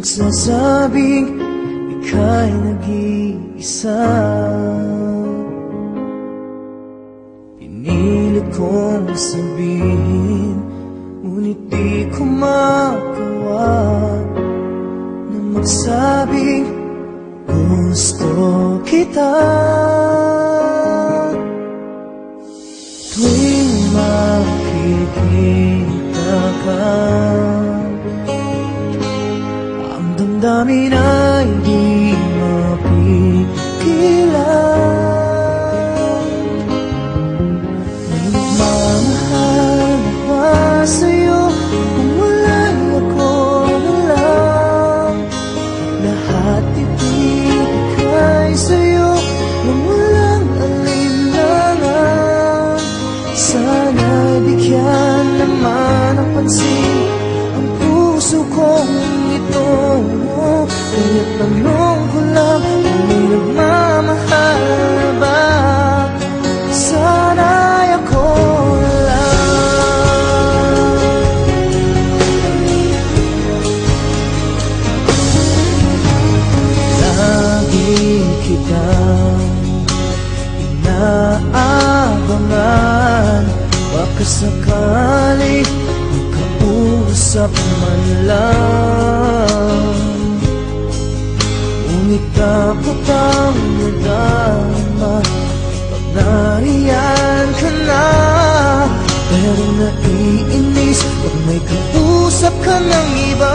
nagsasabing ika'y nag-iisa. Pinilit kong sabihin, ngunit di ko magawa na magsabing gusto kita. Tuwing makikita ka, ang damdamin ay di mapigilan. May nagmamahal na ba sa'yo kung wala'y ako na lang? Lahat ibigay sa'yo nang walang alinlangan. Sana'y bigyan naman ng pansin ang puso kong ito. Kaya tanong ko lang kung may nagmamahal na ba? Sana'y ako lang. Lagi kitang inaabangan, baka sakali makausap man lang. Ngunit dapat ang nadama pag nariyan ka na. Pero naiinis pag may kausap ka ng iba.